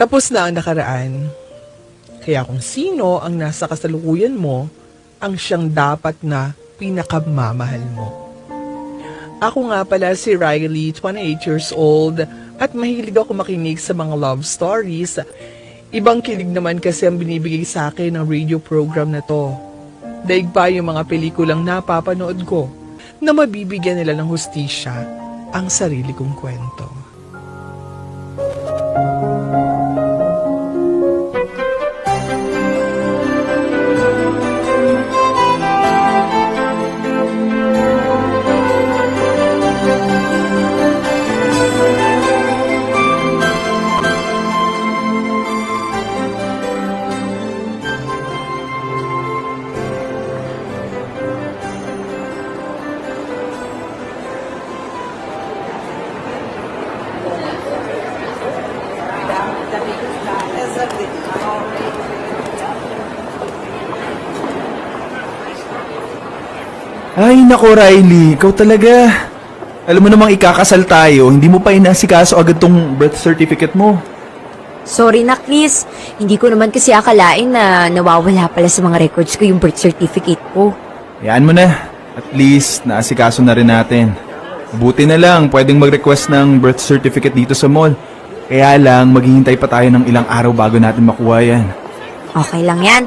Tapos na ang nakaraan. Kaya kung sino ang nasa kasalukuyan mo, ang siyang dapat na pinakamamahal mo. Ako nga pala si Riley, 28 years old, at mahilig ako makinig sa mga love stories. Ibang kilig naman kasi ang binibigay sa akin ng radio program na to. Daig pa yung mga pelikulang napapanood ko na mabibigyan nila ng hustisya ang sarili kong kwento. Ay, nako Riley, ikaw talaga. Alam mo namang ikakasal tayo, hindi mo pa inasikaso agad tong birth certificate mo. Sorry na, Chris. Hindi ko naman kasi akalain na nawawala pala sa mga records ko yung birth certificate ko. Hayaan mo na. At least, naasikaso na rin natin. Buti na lang, pwedeng mag-request ng birth certificate dito sa mall. Kaya lang, maghihintay pa tayo ng ilang araw bago natin makuha yan. Okay lang yan.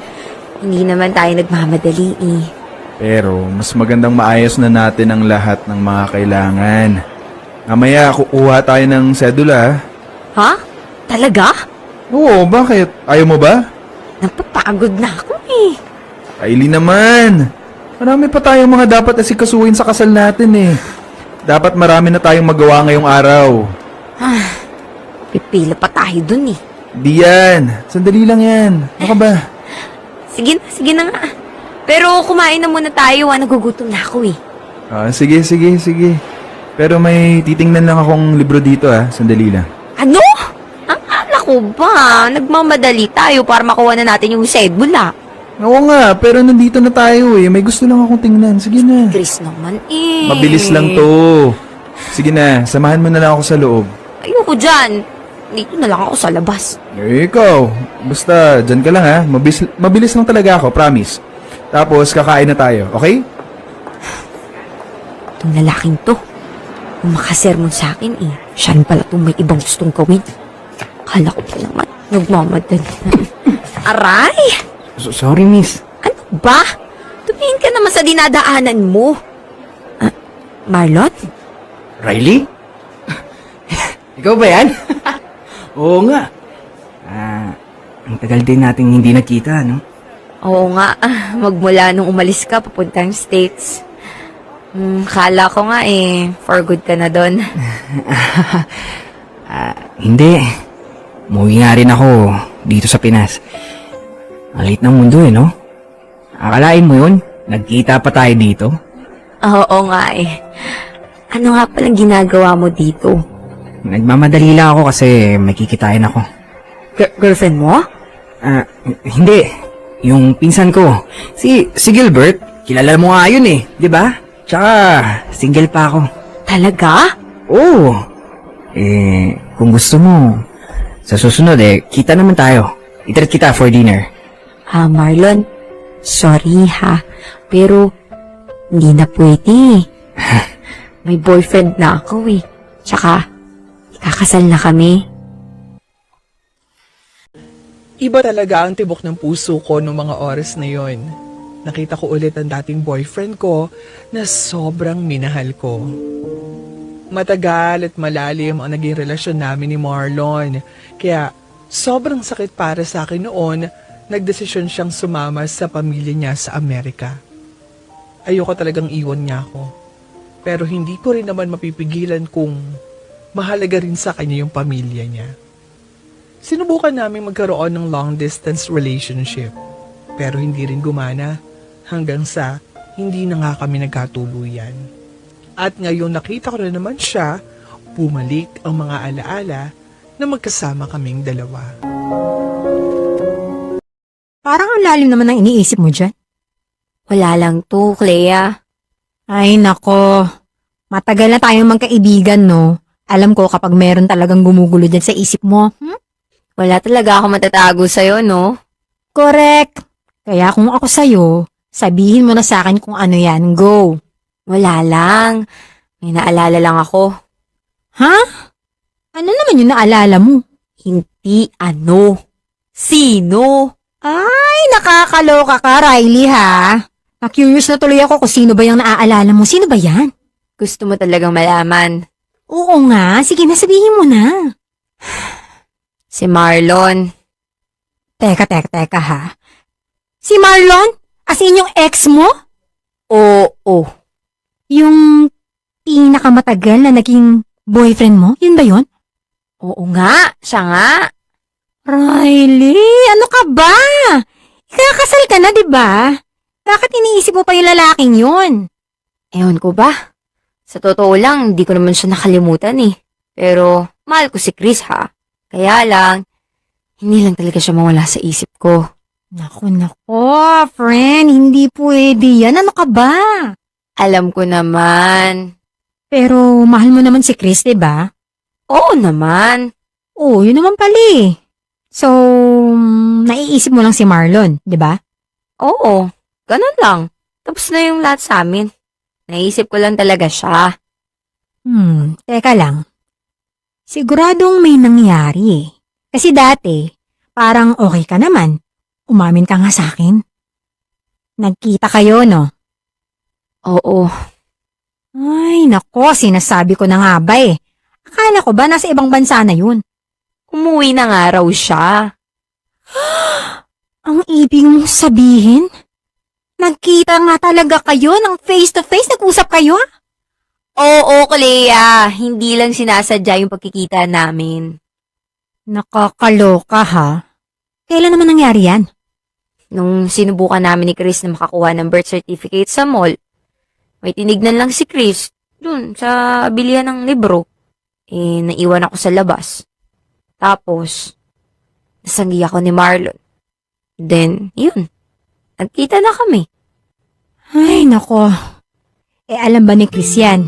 Hindi naman tayo nagmamadali eh. Pero, mas magandang maayos na natin ang lahat ng mga kailangan. Mamaya, kukuha tayo ng sedula. Ha? Talaga? Oo, bakit? Ayaw mo ba? Napapagod na ako eh. Riley naman. Marami pa tayong mga dapat asikasuhin sa kasal natin eh. Dapat marami na tayong magawa ngayong araw. Pipila pa tayo dun eh. Di yan. Sandali lang yan. Ano ka ba? Sige na nga. Pero kumain na muna tayo, nagugutom na ako eh. Sige. Pero may titingnan lang akong libro dito Sandali lang. Ano? Ang ala ko ba? Nagmamadali tayo para makuha na natin yung sedula. Oo nga, pero nandito na tayo eh. May gusto lang akong tingnan. Sige na. Chris naman eh. Mabilis lang to. Sige na, samahan mo na lang ako sa loob. Ayoko dyan. Dito na lang ako sa labas. Ikaw, basta dyan ka lang Mabilis lang talaga ako, promise. Tapos kakain na tayo, okay? Itong lalaking to, umakasermon sa akin eh. Siya rin pala itong may ibang gustong gawin. Kala ko pa naman, nagmamadali. Aray! Sorry, miss. Ano ba? Tumingin ka naman sa dinadaanan mo. Marlon? Riley? Ikaw ba yan? Oo nga. Ang tagal din nating hindi nakita, no? Oo nga, magmula nung umalis ka papuntang States. Kala ko nga for good ka na doon. Hindi. Umuwi nga rin ako dito sa Pinas. Ang liit ng mundo no? Akalain mo yun? Nagkita pa tayo dito? Oo nga Ano nga palang ginagawa mo dito? Nagmamadali lang ako kasi may kikitain ako. Girlfriend mo? Hindi. Yung pinsan ko. Si Gilbert. Kilala mo nga yun di ba? Tsaka, single pa ako. Talaga? Oo. Kung gusto mo, sa susunod kita naman tayo. I-treat kita for dinner. Marlon, sorry pero hindi na pwede. May boyfriend na ako Tsaka, kakasal na kami. Iba talaga ang tibok ng puso ko noong mga oras na yon. Nakita ko ulit ang dating boyfriend ko na sobrang minahal ko. Matagal at malalim ang naging relasyon namin ni Marlon. Kaya sobrang sakit para sa akin noon, nagdesisyon siyang sumama sa pamilya niya sa Amerika. Ayoko talagang iwan niya ako. Pero hindi ko rin naman mapipigilan kung mahalaga rin sa kanya yung pamilya niya. Sinubukan namin magkaroon ng long-distance relationship, pero hindi rin gumana hanggang sa hindi na nga kami nagkatuluyan. At ngayon nakita ko na naman siya, bumalik ang mga alaala na magkasama kaming dalawa. Parang ang lalim naman ng iniisip mo dyan. Wala lang to, Clea. Ay, nako. Matagal na tayong magkaibigan, no? Alam ko kapag meron talagang gumugulo dyan sa isip mo. Wala talaga ako matatago sa'yo, no? Correct. Kaya kung ako sa'yo, sabihin mo na sa akin kung ano yan. Go. Wala lang. May naalala lang ako. Ha? Ano naman yung naalala mo? Hindi ano. Sino? Ay, nakakaloka ka, Riley, ha? Na-curious na tuloy ako kung sino ba yung naaalala mo. Sino ba yan? Gusto mo talagang malaman. Oo nga. Sige na, sabihin mo na. Si Marlon. Teka ha. Si Marlon? As in yung ex mo? Oo. Yung pinakamatagal na naging boyfriend mo? Yun ba yun? Oo nga. Siya nga. Riley, ano ka ba? Ikakasal ka na, di ba? Bakit iniisip mo pa yung lalaking yun? Ewan ko ba? Sa totoo lang, hindi ko naman siya nakalimutan eh. Pero, mahal ko si Chris ha. Kaya lang, hindi lang talaga siya mawala sa isip ko. Nako, friend, hindi pwede yan. Ano ka ba? Alam ko naman. Pero mahal mo naman si Chris, di ba? Oo naman. Oo, yun naman pala eh. So, naiisip mo lang si Marlon, di ba? Oo. Ganun lang. Tapos na yung lahat sa amin. Naisip ko lang talaga siya. Teka lang. Siguradong may nangyari eh. Kasi dati, parang okay ka naman. Umamin ka nga sa akin. Nagkita kayo, no? Oo. Ay, nako, sinasabi ko na nga ba eh. Akala ko ba nasa ibang bansa na yun? Umuwi na nga raw siya. Ang ibig mong sabihin? Nagkita nga talaga kayo ng face-to-face? Nag-usap kayo? Oo, Clea. Hindi lang sinasadya yung pagkikita namin. Nakakaloka ha? Kailan naman nangyari yan? Nung sinubukan namin ni Chris na makakuha ng birth certificate sa mall, may tinignan lang si Chris dun sa bilihan ng libro. Naiwan ako sa labas. Tapos, nasanggi ako ni Marlon. Then, yun. Nagkita na kami. Ay, nako. Alam ba ni Chris yan?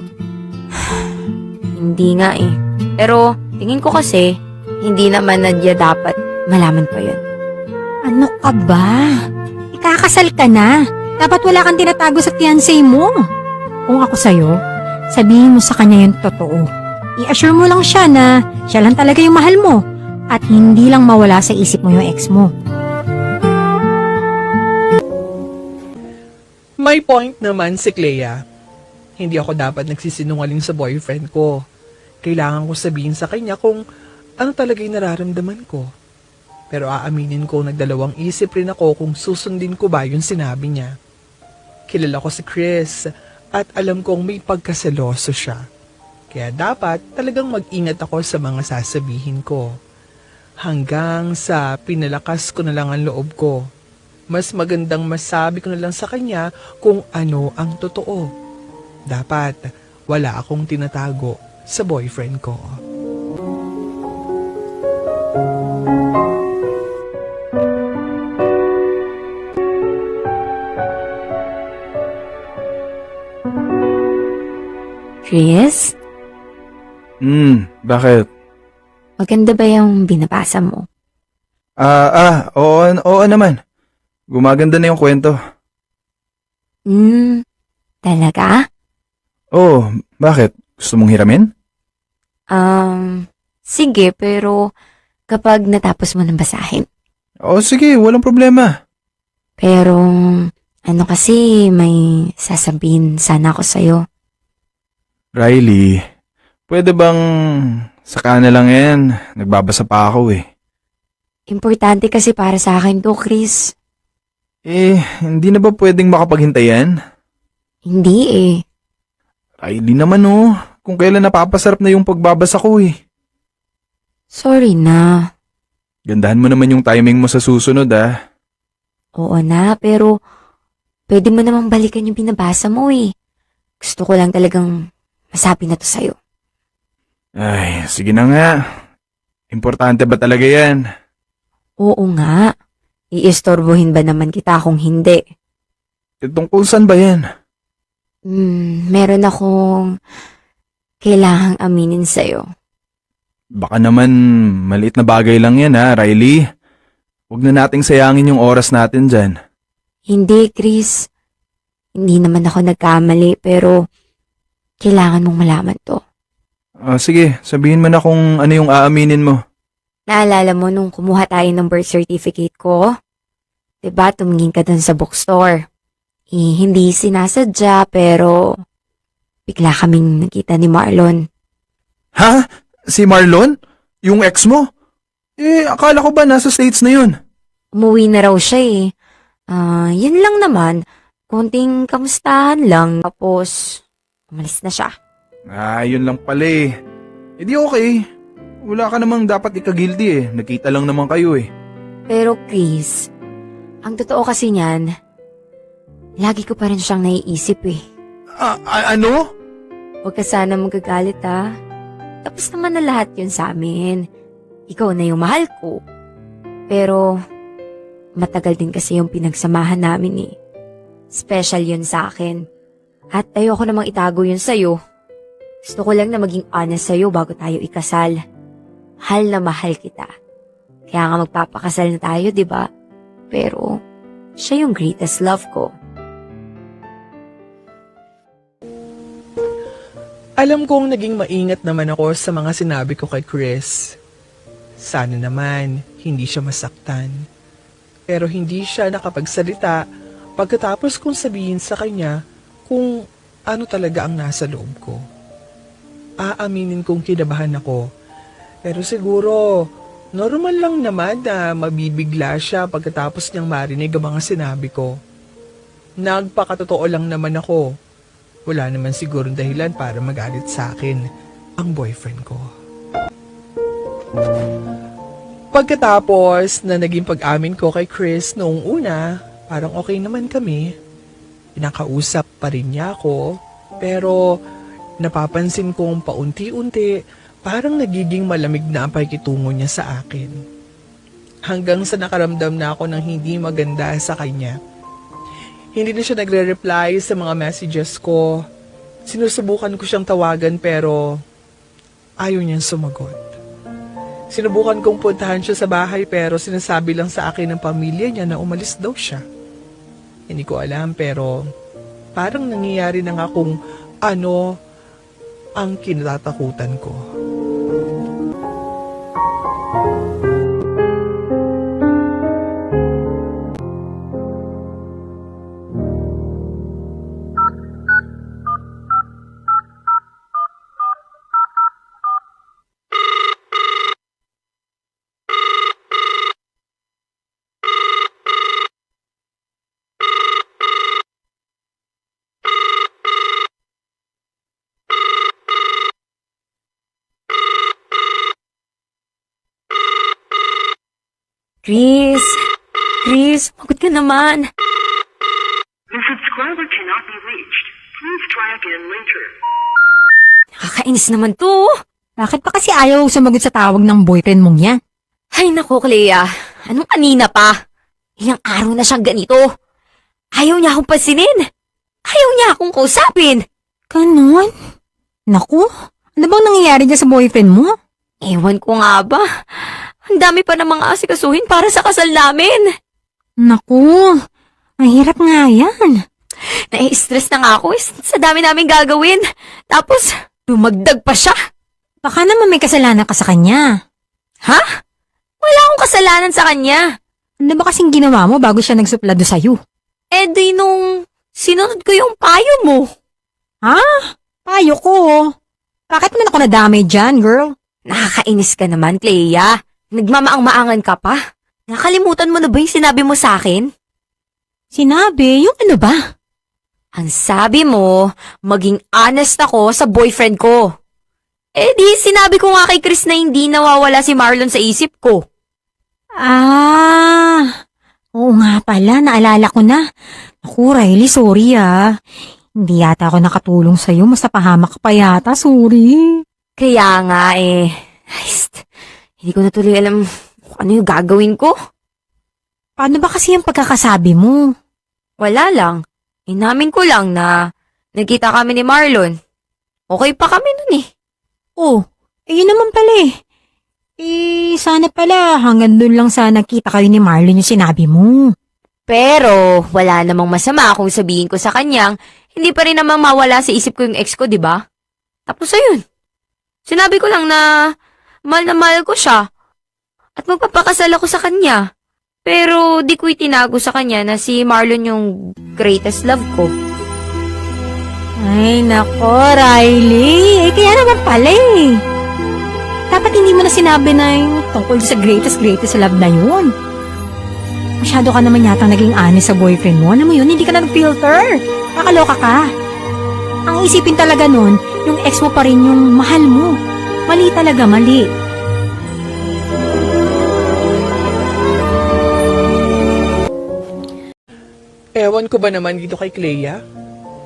Hindi nga eh. Pero, tingin ko kasi, hindi naman nadya dapat malaman pa yun. Ano ka ba? Ikakasal ka na. Dapat wala kang tinatago sa fiancé mo. Kung ako sa'yo, sabihin mo sa kanya yung totoo. I-assure mo lang siya na siya lang talaga yung mahal mo at hindi lang mawala sa isip mo yung ex mo. May point naman si Clea. Hindi ako dapat nagsisinungaling sa boyfriend ko. Kailangan ko sabihin sa kanya kung ano talaga yung nararamdaman ko. Pero aaminin ko nagdalawang isip rin ako kung susundin ko ba yung sinabi niya. Kilala ko si Chris at alam kong may pagkaseloso siya. Kaya dapat talagang mag-ingat ako sa mga sasabihin ko. Hanggang sa pinalakas ko na lang ang loob ko. Mas magandang masabi ko na lang sa kanya kung ano ang totoo. Dapat wala akong tinatago sa boyfriend ko. Chris, Bakit? maganda ba yung binabasa mo? Oo naman. Gumaganda na yung kwento. Talaga? Oh, bakit? Gusto mong hiramin? Sige, pero kapag natapos mo ng basahin. Oo, sige, walang problema. Pero, ano kasi, may sasabihin sana ako sa'yo. Riley, pwede bang saka na lang yan? Nagbabasa pa ako eh. Importante kasi para sa akin to, Chris. Hindi na ba pwedeng makapaghintayan? Hindi eh. Riley naman kung kailan napapasarap na yung pagbabasa ko eh. Sorry na. Gandahan mo naman yung timing mo sa susunod ah. Oo na, pero pwede mo namang balikan yung binabasa mo eh. Gusto ko lang talagang masabi na to sa'yo. Ay, sige na nga. Importante ba talaga yan? Oo nga. Iistorbohin ba naman kita kung hindi? Tungkol saan ba yan? Meron akong kailangang aminin sa'yo. Baka naman maliit na bagay lang yan ha, Riley. Huwag na nating sayangin yung oras natin dyan. Hindi, Chris. Hindi naman ako nagkamali, pero kailangan mong malaman to. Sige, sabihin mo na kung ano yung aaminin mo. Naalala mo nung kumuha tayo ng birth certificate ko? Diba, tumingin ka dun sa bookstore. Hindi sinasadya, pero bigla kaming nakita ni Marlon. Ha? Si Marlon? Yung ex mo? Akala ko ba nasa States na yun? Umuwi na raw siya eh. Yun lang naman. Konting kamustahan lang. Tapos, umalis na siya. Yun lang pala eh. Di okay. Wala ka namang dapat ikagilty eh. Nakita lang naman kayo eh. Pero Chris, ang totoo kasi niyan, lagi ko pa rin siyang naiisip eh. Ano? Huwag ka sana magagalit ha. Tapos naman na lahat yun sa amin. Ikaw na yung mahal ko. Pero, matagal din kasi yung pinagsamahan namin eh. Special yun sa akin. At ayoko namang itago yun sa'yo. Gusto ko lang na maging honest sa'yo bago tayo ikasal. Mahal na mahal kita. Kaya nga magpapakasal na tayo, di ba? Pero, siya yung greatest love ko. Alam kong naging maingat naman ako sa mga sinabi ko kay Chris. Sana naman hindi siya masaktan. Pero hindi siya nakapagsalita pagkatapos kong sabihin sa kanya kung ano talaga ang nasa loob ko. Aaminin kong kinabahan ako. Pero siguro, normal lang naman na mabibigla siya pagkatapos niyang marinig ang mga sinabi ko. Nagpakatotoo lang naman ako. Wala naman sigurong dahilan para magalit sa akin ang boyfriend ko. Pagkatapos na naging pag-amin ko kay Chris noong una, parang okay naman kami. Pinakausap pa rin niya ako, pero napapansin kong paunti-unti parang nagiging malamig na ang pakikitungo niya sa akin. Hanggang sa nakaramdam na ako ng hindi maganda sa kanya. Hindi na siya nagre-reply sa mga messages ko. Sinusubukan ko siyang tawagan pero ayaw niyang sumagot. Sinubukan kong puntahan siya sa bahay pero sinasabi lang sa akin ng pamilya niya na umalis daw siya. Hindi ko alam pero parang nangyayari na nga kung ano ang kinatatakutan ko. Chris, pagod ka naman. The subscriber cannot be reached. Please try again later. Nakakainis naman to. Bakit pa kasi ayaw sumagot sa tawag ng boyfriend mong yan? Ay nako, Clea. Anong kanina pa? Ilang araw na siyang ganito. Ayaw niya akong pansinin. Ayaw niya akong kausapin. Ganon? Naku, ano bang nangyayari dyan sa boyfriend mo? Ewan ko nga ba. Ang dami pa ng mga asikasuhin para sa kasal namin. Naku, mahirap nga yan. Nai-stress na nga ako sa dami namin gagawin. Tapos, dumagdag pa siya. Baka naman may kasalanan ka sa kanya. Ha? Wala akong kasalanan sa kanya. Ano ba kasing ginawa mo bago siya nagsuplado sa'yo? Eh di nung sinunod ko yung payo mo. Payo ko. Bakit man ako nadamay dyan, girl? Nakakainis ka naman, Clea. Nagmamaang-maangan ka pa. Nakalimutan mo na ba yung sinabi mo sa akin? Sinabi? Yung ano ba? Ang sabi mo, maging honest ako sa boyfriend ko. Eh di sinabi ko nga kay Chris na hindi nawawala si Marlon sa isip ko. Oo nga pala, naalala ko na. Naku, Riley, sorry ah. Hindi yata ako nakatulong sa'yo, mas napahamak ka pa yata, sorry. Kaya nga ay, hindi ko na tuloy alam kung ano yung gagawin ko. Paano ba kasi yung pagkakasabi mo? Wala lang. Inamin ko lang na nagkita kami ni Marlon. Okay pa kami nun eh. Oh, yun naman pala eh. Sana pala hanggang dun lang sa nagkita kayo ni Marlon yung sinabi mo. Pero wala namang masama kung sabihin ko sa kanyang hindi pa rin namang mawala sa isip ko yung ex ko, di ba? Tapos ayun. Sinabi ko lang na mahal ko siya at magpapakasal ako sa kanya. Pero di ko itinago sa kanya na si Marlon yung greatest love ko. Ay, nako, Riley. Kaya naman pala eh. Dapat hindi mo na sinabi na yung tungkol sa greatest love na yun. Masyado ka naman yata naging honest sa boyfriend mo. Alam mo yun, hindi ka na nag-filter. Kakaloka ka. Ang isipin talaga nun, yung ex mo pa rin yung mahal mo. Mali talaga, mali. Ewan ko ba naman dito kay Clea?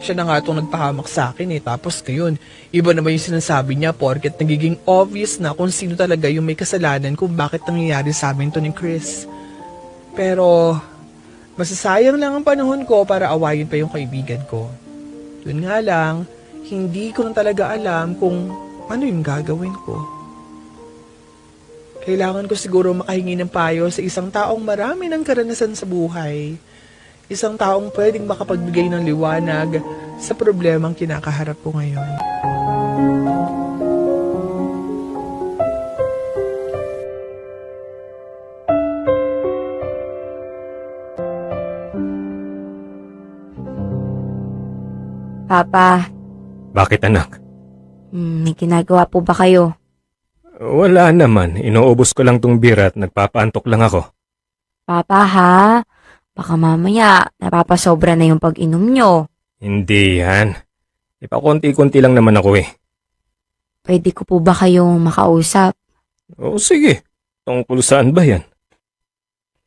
Siya na nga itong nagpahamak sa akin eh. Tapos ngayon, iba naman yung sinasabi niya porket nagiging obvious na kung sino talaga yung may kasalanan kung bakit nangyayari sa amin to ni Chris. Pero, masasayang lang ang panahon ko para awayin pa yung kaibigan ko. Yun nga lang, hindi ko na talaga alam kung ano yung gagawin ko. Kailangan ko siguro makahingi ng payo sa isang taong marami ng karanasan sa buhay. Isang taong pwedeng makapagbigay ng liwanag sa problemang kinakaharap ko ngayon. Papa, Bakit anak? may ginagawa po ba kayo? Wala naman. Inuubos ko lang tong bira at nagpapaantok lang ako. Papa ha, baka mamaya napapasobra na yung pag-inom nyo. Hindi yan. Ipakonti-konti lang naman ako eh. Pwede ko po ba kayong makausap? O sige. Tungkol saan ba yan?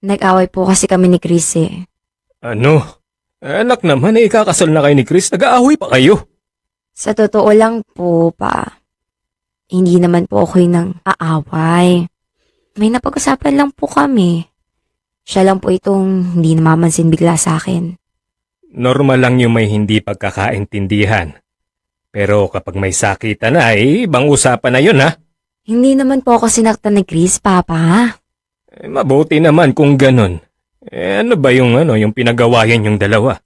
Nag-away po kasi kami ni Chris eh. Ano? Anak naman eh, ikakasal na kayo ni Chris. Nag-aahoy pa kayo. Sa totoo lang po, pa. Hindi naman po ako yung aaway. May napag-usapan lang po kami. Siya lang po itong hindi namamansin bigla sa akin. Normal lang yung may hindi pagkakaintindihan. Pero kapag may sakitan na eh, ibang usapan na yun ha. Hindi naman po ako sinaktan ni Chris, Papa. Mabuti naman kung ganon. Ano ba yung pinagawayan yung dalawa?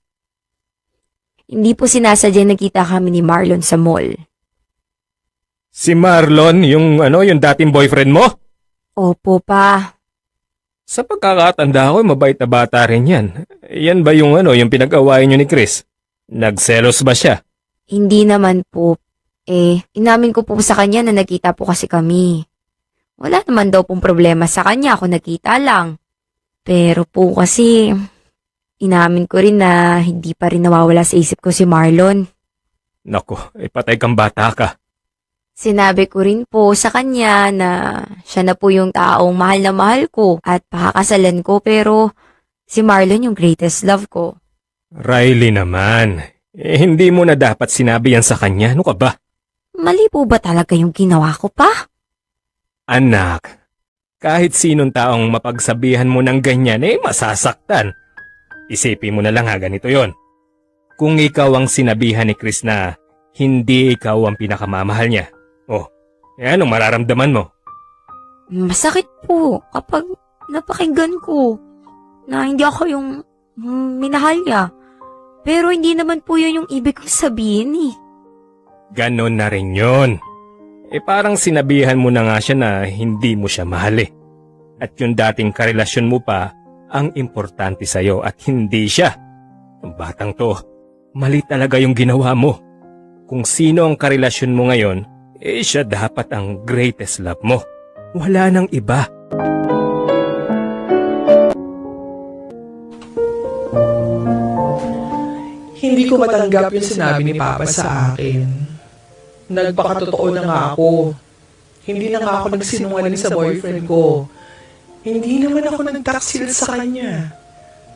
Hindi po sinasadya nakita kami ni Marlon sa mall. Si Marlon, yung dating boyfriend mo? Opo, pa. Sa pagkakatanda ko, mabait na bata rin yan. Yan ba yung pinag-awayan nyo ni Chris? Nagselos ba siya? Hindi naman po. Inamin ko po sa kanya na nakita po kasi kami. Wala naman daw pong problema sa kanya kung nakita lang. Pero po kasi, inamin ko rin na hindi pa rin nawawala sa isip ko si Marlon. Nako, patay kang bata ka. Sinabi ko rin po sa kanya na siya na po yung taong mahal na mahal ko at pakakasalan ko pero si Marlon yung greatest love ko. Riley naman, hindi mo na dapat sinabi yan sa kanya. Ano ka ba? Mali po ba talaga yung ginawa ko pa? Anak, kahit sinong taong mapagsabihan mo ng ganyan masasaktan. Isipin mo na lang ganito yon. Kung ikaw ang sinabihan ni Chris na hindi ikaw ang pinakamamahal niya, anong mararamdaman mo? Masakit po kapag napakinggan ko na hindi ako yung minahal niya. Pero hindi naman po yun yung ibig kong sabihin eh. Ganon na rin yun. Parang sinabihan mo na nga siya na hindi mo siya mahal eh. At yung dating karelasyon mo pa ang importante sa'yo at hindi siya. Ang batang to, mali talaga yung ginawa mo. Kung sino ang karelasyon mo ngayon, siya dapat ang greatest love mo. Wala nang iba. Hindi ko matanggap yung sinabi ni Papa sa akin. Nagpakatotoo na nga ako. Hindi na nga ako nagsinungaling sa boyfriend ko. Hindi naman ako nagtaksil sa kanya.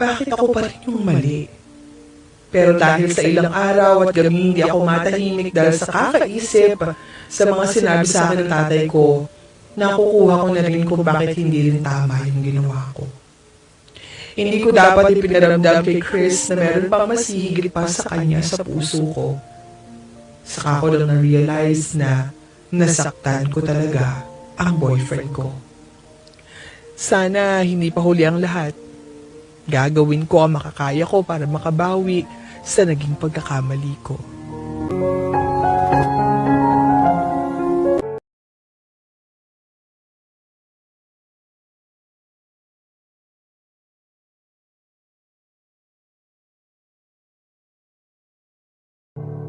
Bakit ako pa rin yung mali? Pero dahil sa ilang araw at gabi hindi ako matahimik dahil sa kakaisip sa mga sinabi sa akin ng tatay ko, nakukuha ko na rin kung bakit hindi rin tama yung ginawa ko. Hindi ko dapat ipinaramdam kay Chris na meron pang mas higit pa sa kanya sa puso ko. Saka ko lang na-realize na nasaktan ko talaga ang boyfriend ko. Sana hindi pa huli ang lahat. Gagawin ko ang makakaya ko para makabawi sa naging pagkakamali ko.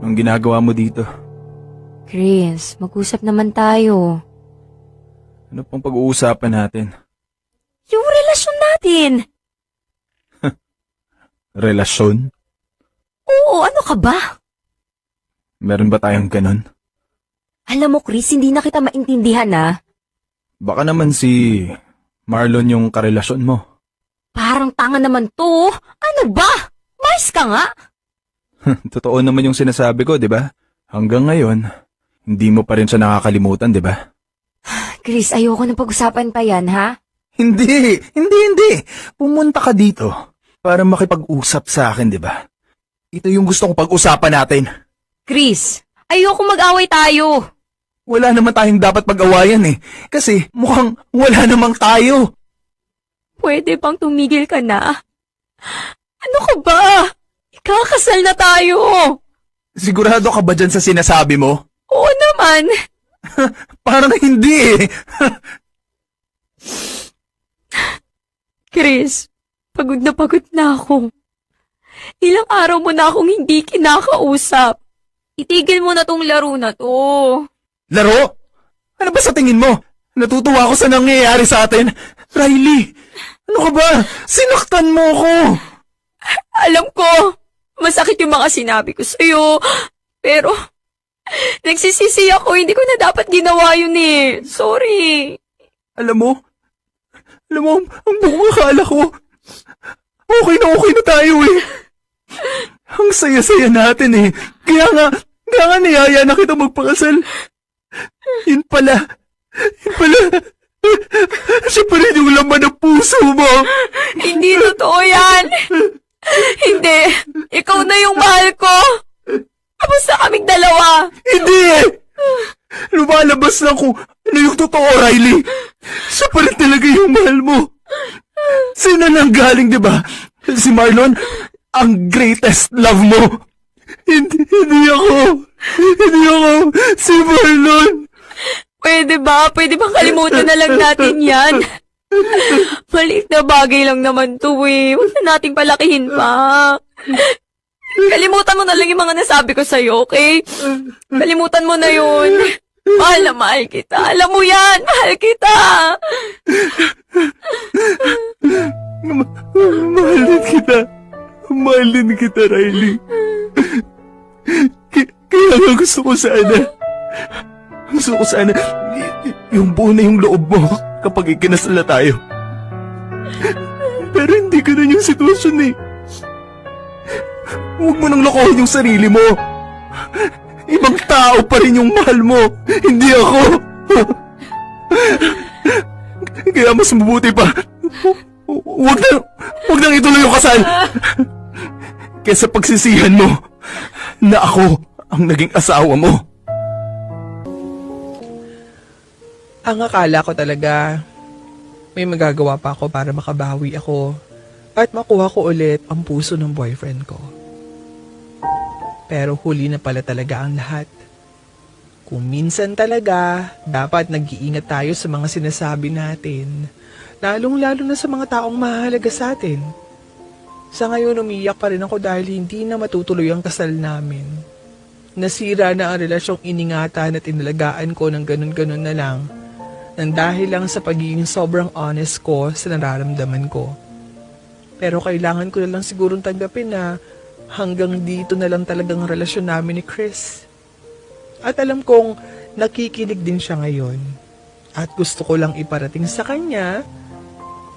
Ang ginagawa mo dito? Chris, mag-usap naman tayo. Ano pang pag-uusapan natin? Yung relasyon natin. Relasyon? Oo, ano ka ba? Meron ba tayong ganon? Alam mo, Chris, hindi na kita maintindihan na. Baka naman si Marlon yung karelasyon mo. Parang tanga naman to. Ano ba? Mais ka nga. Totoo naman yung sinasabi ko, di ba? Hanggang ngayon, hindi mo pa rin siya nakakalimutan, di ba? Chris, ayoko na pag-usapan pa yan, ha? Hindi. Pumunta ka dito para makipag-usap sa akin, di ba? Ito yung gusto kong pag-usapan natin. Chris, ayoko mag-away tayo. Wala naman tayong dapat pag-awayan eh. Kasi mukhang wala namang tayo. Pwede bang tumigil ka na? Ano ka ba? Ikakasal na tayo. Sigurado ka ba dyan sa sinasabi mo? Oo naman. Parang hindi eh. Chris, pagod na ako. Ilang araw mo na akong hindi kinakausap. Itigil mo na tong laro na to. Laro? Ano ba sa tingin mo? Natutuwa ako sa nangyayari sa atin. Riley, ano ka ba? Sinaktan mo ako. Alam ko, masakit yung mga sinabi ko sa'yo. Pero, nagsisisi ako, hindi ko na dapat ginawa yun eh. Sorry. Alam mo, ang buong akala ko, okay na tayo eh. Ang saya-saya natin eh. Kaya nga niyaya na kita magpakasal. Yun pala, siya pa rin yung laman ng puso mo. Hindi totoo yan. Hindi. Ikaw na yung mahal ko. Tapos na kaming dalawa. Hindi eh. Lumalabas lang kung ano yung totoo, Riley. Siya pa rin talaga yung mahal mo. Sino nang galing, di ba? Si Marlon, ang greatest love mo. Hindi ako. Si Marlon. Pwede ba? Pwede bang kalimutan na lang natin yan? Maliit na bagay lang naman to eh. Huwag na nating palakihin pa. Kalimutan mo na lang yung mga nasabi ko sa'yo, okay? Kalimutan mo na yun. Mahal na mahal kita. Alam mo yan, mahal kita. Mahal din kita, Riley. Kaya nga gusto ko sana yung buo na yung loob mo kapag ikinasal na tayo. Pero hindi ganun yung sitwasyon eh. Huwag mo nang lokohin yung sarili mo. Ibang tao pa rin yung mahal mo, hindi ako. Kaya mas mabuti pa, huwag nang ituloy yung kasal. Kesa pagsisihan mo na ako ang naging asawa mo. Ang akala ko talaga, may magagawa pa ako para makabawi ako at makuha ko ulit ang puso ng boyfriend ko. Pero huli na pala talaga ang lahat. Kung minsan talaga, dapat nag-iingat tayo sa mga sinasabi natin, lalong-lalo na sa mga taong mahalaga sa atin. Sa ngayon, umiyak pa rin ako dahil hindi na matutuloy ang kasal namin. Nasira na ang relasyong iningatan at inalagaan ko ng ganun-ganun na lang, nang dahil lang sa pagiging sobrang honest ko sa nararamdaman ko. Pero kailangan ko na lang sigurong tanggapin na hanggang dito na lang talagang relasyon namin ni Chris. At alam kong nakikinig din siya ngayon. At gusto ko lang iparating sa kanya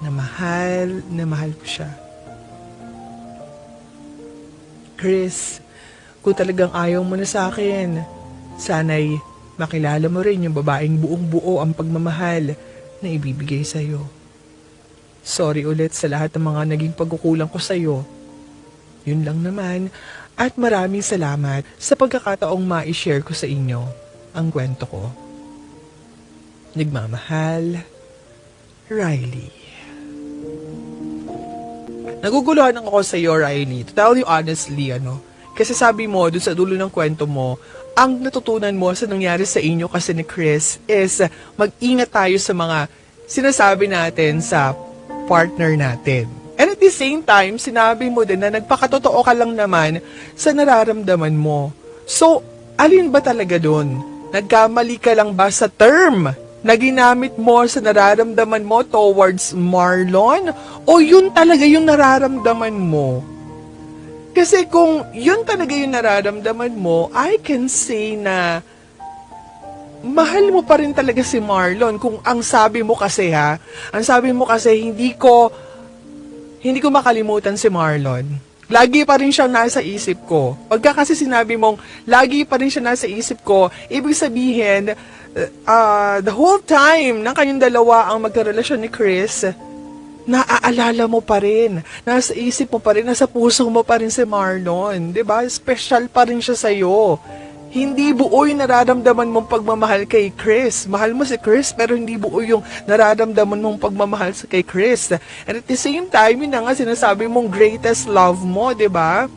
na mahal ko siya. Chris, kung talagang ayaw mo na sa akin, sana'y makilala mo rin yung babaeng buong buo ang pagmamahal na ibibigay sa'yo. Sorry ulit sa lahat ng mga naging pagkukulang ko sa'yo. Yun lang naman. At maraming salamat sa pagkakataong ma-share ko sa inyo ang kwento ko. Nagmamahal, Riley. Naguguluhan ako sa iyo, Riley. To tell you honestly, kasi sabi mo, dun sa dulo ng kwento mo, ang natutunan mo sa nangyari sa inyo kasi ni Chris is mag-ingat tayo sa mga sinasabi natin sa partner natin. And at the same time, sinabi mo din na nagpakatotoo ka lang naman sa nararamdaman mo. So, alin ba talaga dun? Nagkamali ka lang ba sa term na ginamit mo sa nararamdaman mo towards Marlon? O yun talaga yung nararamdaman mo? Kasi kung yun talaga yung nararamdaman mo, I can say na mahal mo pa rin talaga si Marlon. Kung ang sabi mo kasi hindi ko makalimutan si Marlon. Lagi pa rin siyang nasa isip ko. Pagka kasi sinabi mong lagi pa rin siya nasa isip ko, ibig sabihin, the whole time ng kanyang dalawa ang magkarelasyon ni Chris, naaalala mo pa rin, nasa isip mo pa rin, nasa puso mo pa rin si Marlon. 'Di ba? Special pa rin siya sa'yo. Hindi buo yung nararamdaman mong pagmamahal kay Chris. Mahal mo si Chris, pero hindi buo yung nararamdaman mong pagmamahal kay Chris. And at the same time, yun na nga sinasabi mong greatest love mo, di ba?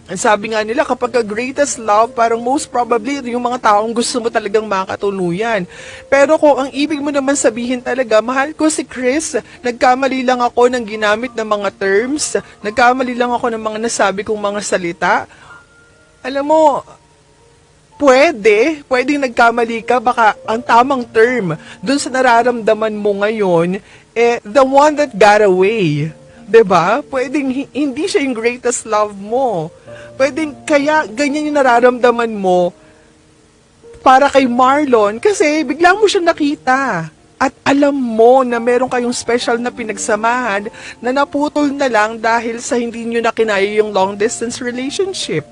Ang sabi nga nila, kapag greatest love, parang most probably, yung mga taong gusto mo talagang makatuluyan. Pero kung ang ibig mo naman sabihin talaga, mahal ko si Chris, nagkamali lang ako ng ginamit ng mga terms, nagkamali lang ako ng mga nasabi kong mga salita. Alam mo, pwedeng nagkamali ka, baka ang tamang term dun sa nararamdaman mo ngayon, the one that got away. 'Di ba? Pwedeng hindi siya yung greatest love mo. Pwedeng kaya ganyan yung nararamdaman mo para kay Marlon kasi bigla mo siya nakita. At alam mo na meron kayong special na pinagsamahan na naputol na lang dahil sa hindi nyo na kinaya yung long distance relationship.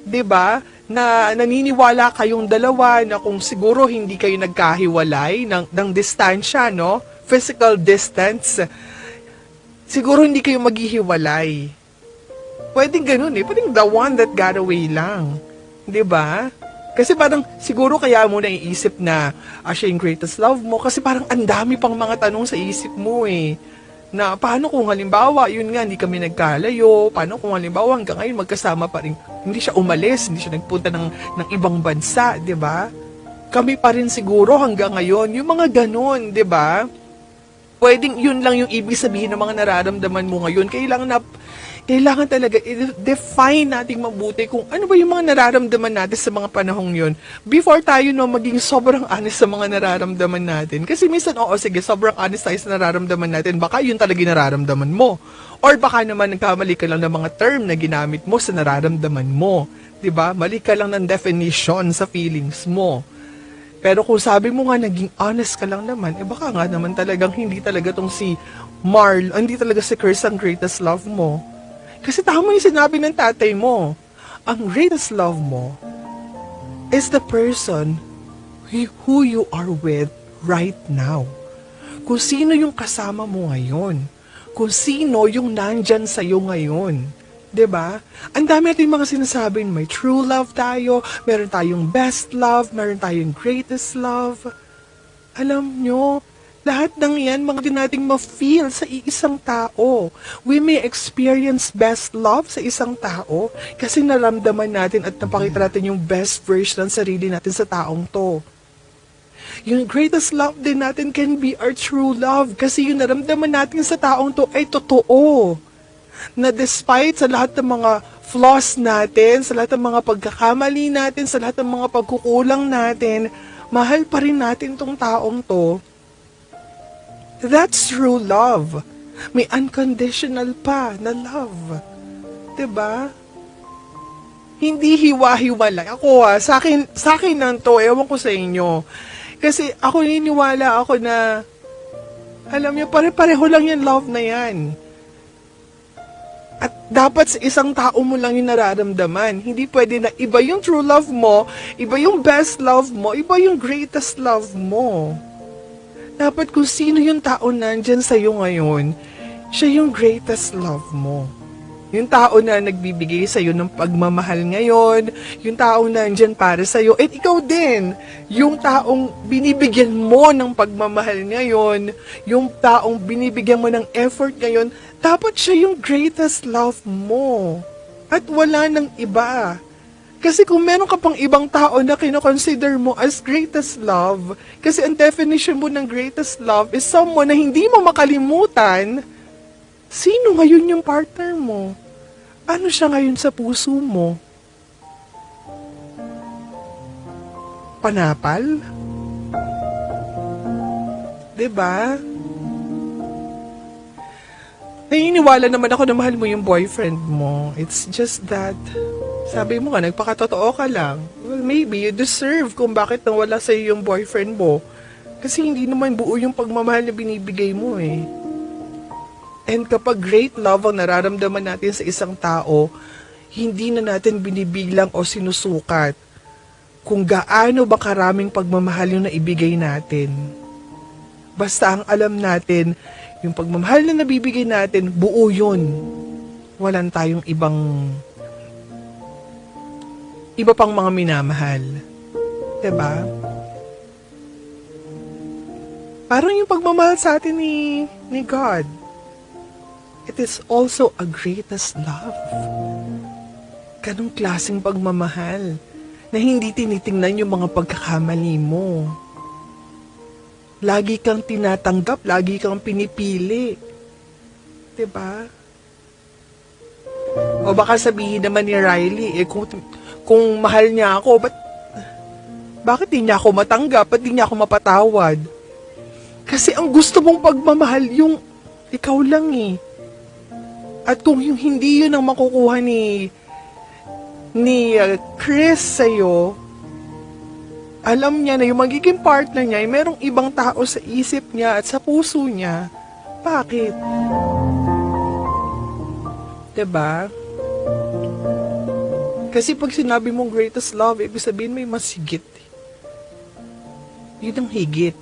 'Di ba? Na naniniwala kayong dalawa na kung siguro hindi kayo nagkahiwalay ng distansya, no? Physical distance. Siguro hindi kayo maghihiwalay. Pwedeng ganun Pwedeng the one that got away lang. 'Di ba? Kasi parang siguro kaya mo naiisip na siya yung greatest love mo kasi parang ang dami pang mga tanong sa isip mo na paano kung halimbawa, yun nga, hindi kami nagkalayo, paano kung halimbawa hanggang ngayon magkasama pa rin, hindi siya umalis, hindi siya nagpunta ng ibang bansa, di ba? Kami pa rin siguro hanggang ngayon, yung mga ganun, di ba? Pwedeng yun lang yung ibig sabihin ng mga nararamdaman mo ngayon, kailangan talaga i-define natin mabuti kung ano ba yung mga nararamdaman natin sa mga panahong yun before tayo maging sobrang honest sa mga nararamdaman natin. Kasi minsan, sige, sobrang honest tayo sa nararamdaman natin. Baka yun talaga yung nararamdaman mo. Or baka naman nagkamali ka lang ng mga term na ginamit mo sa nararamdaman mo. 'Di ba? Mali ka lang ng definition sa feelings mo. Pero kung sabi mo nga naging honest ka lang naman, baka nga naman talagang hindi talaga tong si hindi talaga si Chris ang greatest love mo. Kasi tama yung sinabi ng tatay mo. Ang greatest love mo is the person who you are with right now. Kung sino yung kasama mo ngayon. Kung sino yung nandyan sa'yo ngayon. 'Di ba? Ang dami natin mga sinasabi, may true love tayo, meron tayong best love, meron tayong greatest love. Alam nyo, lahat ng yan, mga din nating ma-feel sa isang tao. We may experience best love sa isang tao kasi naramdaman natin at napakita natin yung best version ng sarili natin sa taong to. Yung greatest love din natin can be our true love kasi yung naramdaman natin sa taong to ay totoo. Na despite sa lahat ng mga flaws natin, sa lahat ng mga pagkakamali natin, sa lahat ng mga pagkukulang natin, mahal pa rin natin tong taong to. That's true love. May unconditional pa na love. 'Di ba? Hindi hiwa-hiwalay. Ako sa akin lang to, ewan ko sa inyo. Kasi ako niniwala ako na, alam niyo, pare-pareho lang yung love na yan. At dapat sa isang tao mo lang yung nararamdaman. Hindi pwede na iba yung true love mo, iba yung best love mo, iba yung greatest love mo. Dapat kung sino yung tao nandyan sa'yo ngayon, siya yung greatest love mo. Yung tao na nagbibigay sa'yo ng pagmamahal ngayon, yung taong nandyan para sa'yo, at ikaw din, yung taong binibigyan mo ng pagmamahal ngayon, yung taong binibigyan mo ng effort ngayon, dapat siya yung greatest love mo. At wala nang iba. Kasi kung meron ka pang ibang tao na kinoconsider mo as greatest love, kasi ang definition mo ng greatest love is someone na hindi mo makalimutan, sino ngayon yung partner mo? Ano siya ngayon sa puso mo? Panapal? 'Di ba? Naniniwala naman ako na mahal mo yung boyfriend mo. It's just that, sabi mo nga, nagpakatotoo ka lang. Well, maybe you deserve kung bakit nawala sa'yo yung boyfriend mo. Kasi hindi naman buo yung pagmamahal na binibigay mo eh. And kapag great love ang nararamdaman natin sa isang tao, hindi na natin binibilang o sinusukat kung gaano ba karaming pagmamahal yung naibigay natin. Basta ang alam natin, yung pagmamahal na nabibigay natin, buo yun. Walang tayong iba pang mga minamahal. 'Di ba? Parang yung pagmamahal sa atin ni God. It is also a greatest love. Ganong klaseng pagmamahal na hindi tinitingnan yung mga pagkakamali mo. Lagi kang tinatanggap, lagi kang pinipili. 'Di ba? O baka sabihin naman ni Riley, kung mahal niya ako, bakit di niya ako matanggap? Ba't di niya ako mapatawad? Kasi ang gusto mong pagmamahal yung ikaw lang eh. At kung yung hindi yun ang makukuha ni Chris sa'yo, alam niya na yung magiging partner niya ay merong ibang tao sa isip niya at sa puso niya. Bakit? 'Di ba? Kasi pag sinabi mong greatest love, ibig sabihin may mas higit. Yun ang higit.